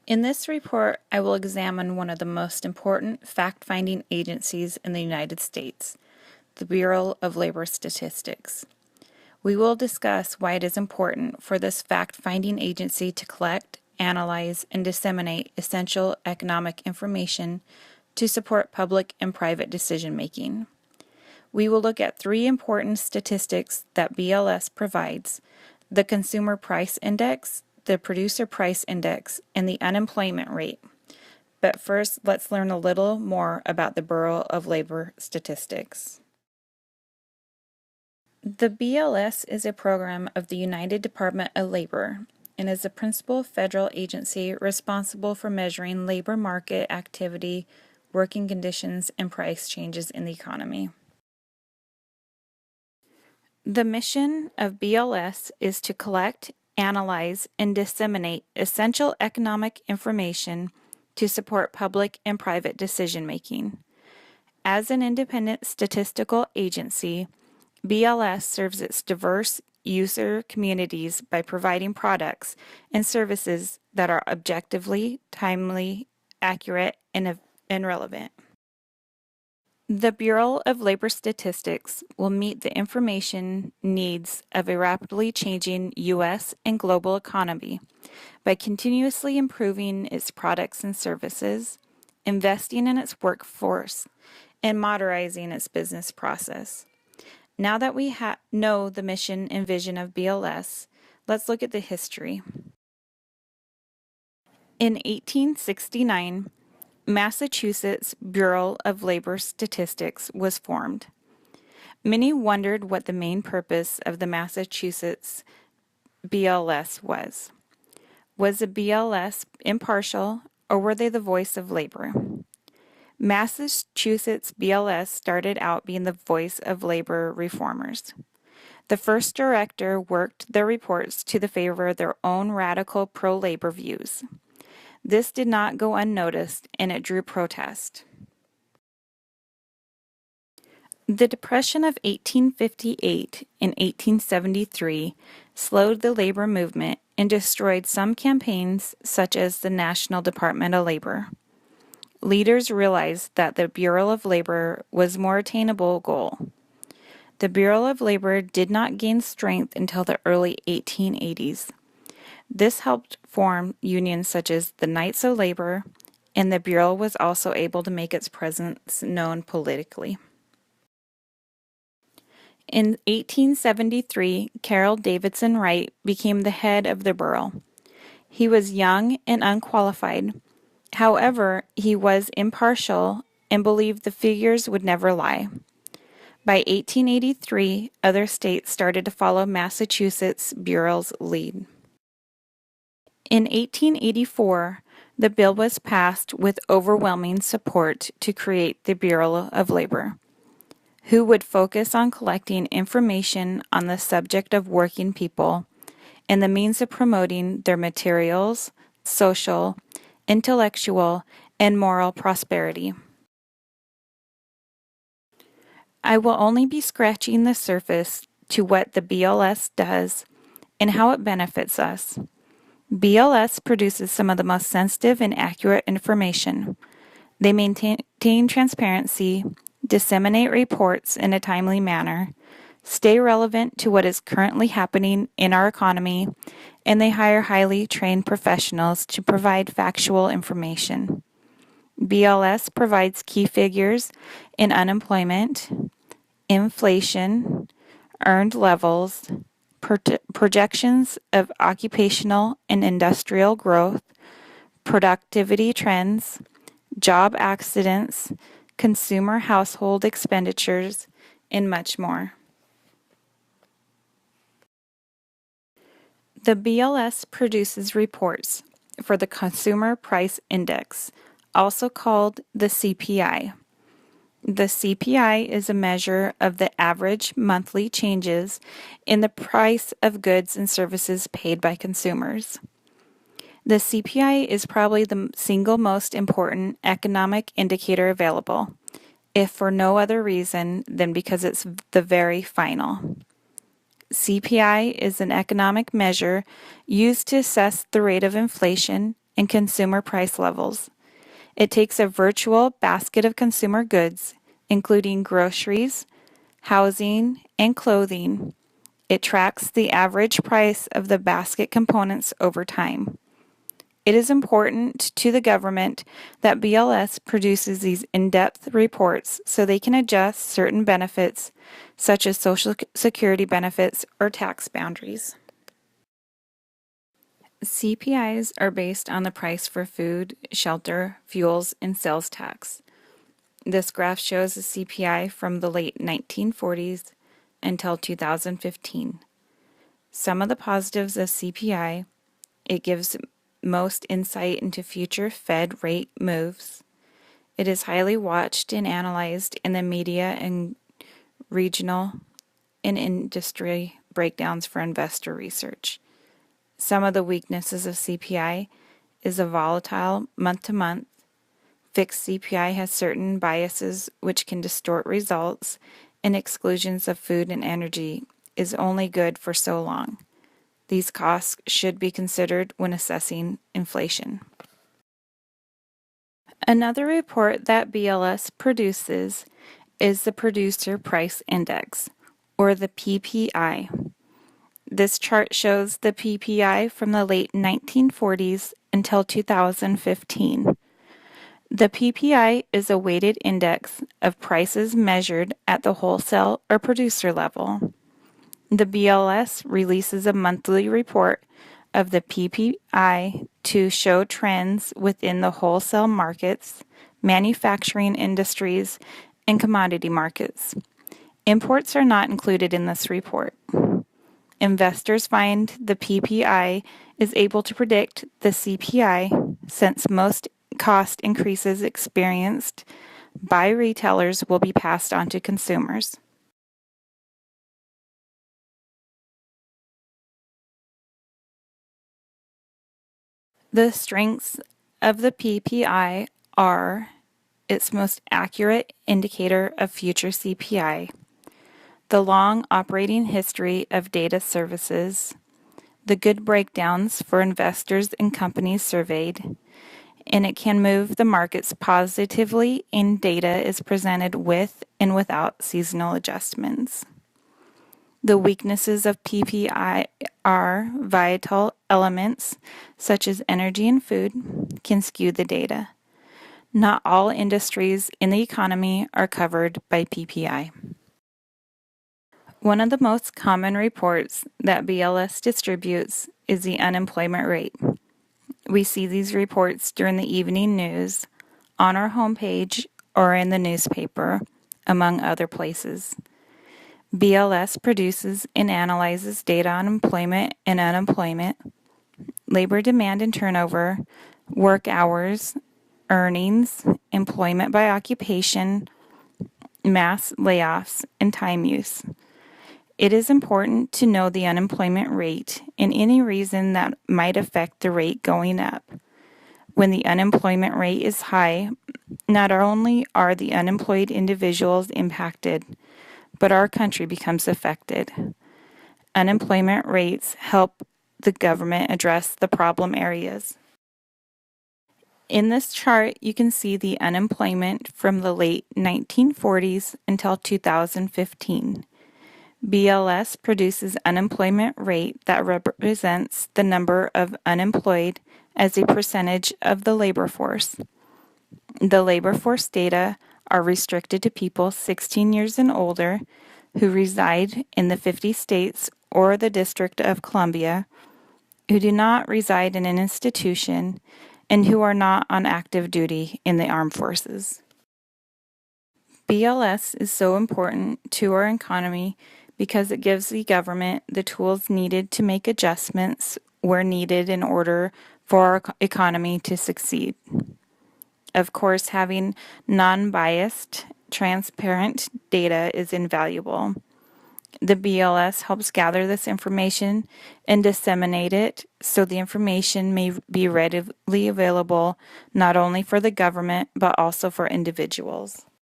In this report, I will examine one of the most important fact-finding agencies in the United States, the Bureau of Labor Statistics. We will discuss why it is important for this fact-finding agency to collect, analyze, and disseminate essential economic information to support public and private decision-making. We will look at three important statistics that BLS provides: the Consumer Price Index, the Producer Price Index, and the unemployment rate. But first, let's learn a little more about the Bureau of Labor Statistics. The BLS is a program of the United Department of Labor and is the principal federal agency responsible for measuring labor market activity, working conditions, and price changes in the economy. The mission of BLS is to collect, analyze, and disseminate essential economic information to support public and private decision-making. As an independent statistical agency, BLS serves its diverse user communities by providing products and services that are objectively, timely, accurate, and relevant. The Bureau of Labor Statistics will meet the information needs of a rapidly changing U.S. and global economy by continuously improving its products and services, investing in its workforce, and modernizing its business process. Now that we know the mission and vision of BLS, let's look at the history. In 1869, Massachusetts Bureau of Labor Statistics was formed. Many wondered what the main purpose of the Massachusetts BLS was. Was the BLS impartial, or were they the voice of labor? Massachusetts BLS started out being the voice of labor reformers. The first director worked their reports to the favor of their own radical pro-labor views. This did not go unnoticed, and it drew protest. The Depression of 1858 and 1873 slowed the labor movement and destroyed some campaigns, such as the National Department of Labor. Leaders realized that the Bureau of Labor was a more attainable goal. The Bureau of Labor did not gain strength until the early 1880s. This helped form unions such as the Knights of Labor, and the Bureau was also able to make its presence known politically. In 1873, Carroll Davidson Wright became the head of the Bureau. He was young and unqualified. However, he was impartial and believed the figures would never lie. By 1883, other states started to follow Massachusetts Bureau's lead. In 1884, the bill was passed with overwhelming support to create the Bureau of Labor, who would focus on collecting information on the subject of working people and the means of promoting their materials, social, intellectual, and moral prosperity. I will only be scratching the surface to what the BLS does and how it benefits us. BLS produces some of the most sensitive and accurate information. They maintain transparency, disseminate reports in a timely manner, stay relevant to what is currently happening in our economy, and they hire highly trained professionals to provide factual information. BLS provides key figures in unemployment, inflation, earned levels, projections of occupational and industrial growth, productivity trends, job accidents, consumer household expenditures, and much more. The BLS produces reports for the Consumer Price Index, also called the CPI. The CPI is a measure of the average monthly changes in the price of goods and services paid by consumers. The CPI is probably the single most important economic indicator available, if for no other reason than because it's the very final. CPI is an economic measure used to assess the rate of inflation and consumer price levels. It takes a virtual basket of consumer goods, including groceries, housing, and clothing. It tracks the average price of the basket components over time. It is important to the government that BLS produces these in-depth reports so they can adjust certain benefits, such as Social Security benefits or tax boundaries. CPIs are based on the price for food, shelter, fuels, and sales tax. This graph shows the CPI from the late 1940s until 2015. Some of the positives of CPI: it gives most insight into future Fed rate moves. It is highly watched and analyzed in the media and regional and industry breakdowns for investor research. Some of the weaknesses of CPI is a volatile month-to-month. Fixed CPI has certain biases which can distort results, and exclusions of food and energy is only good for so long. These costs should be considered when assessing inflation. Another report that BLS produces is the Producer Price Index, or the PPI. This chart shows the PPI from the late 1940s until 2015. The PPI is a weighted index of prices measured at the wholesale or producer level. The BLS releases a monthly report of the PPI to show trends within the wholesale markets, manufacturing industries, and commodity markets. Imports are not included in this report. Investors find the PPI is able to predict the CPI since most cost increases experienced by retailers will be passed on to consumers. The strengths of the PPI are its most accurate indicator of future CPI, the long operating history of data services, the good breakdowns for investors and companies surveyed, and it can move the markets positively and data is presented with and without seasonal adjustments. The weaknesses of PPI are volatile elements, such as energy and food, can skew the data. Not all industries in the economy are covered by PPI. One of the most common reports that BLS distributes is the unemployment rate. We see these reports during the evening news, on our homepage, or in the newspaper, among other places. BLS produces and analyzes data on employment and unemployment, labor demand and turnover, work hours, earnings, employment by occupation, mass layoffs, and time use. It is important to know the unemployment rate and any reason that might affect the rate going up. When the unemployment rate is high, not only are the unemployed individuals impacted, but our country becomes affected. Unemployment rates help the government address the problem areas. In this chart, you can see the unemployment from the late 1940s until 2015. BLS produces unemployment rate that represents the number of unemployed as a percentage of the labor force. The labor force data are restricted to people 16 years and older who reside in the 50 states or the District of Columbia, who do not reside in an institution, and who are not on active duty in the armed forces. BLS is so important to our economy because it gives the government the tools needed to make adjustments where needed in order for our economy to succeed. Of course, having non-biased, transparent data is invaluable. The BLS helps gather this information and disseminate it so the information may be readily available not only for the government but also for individuals.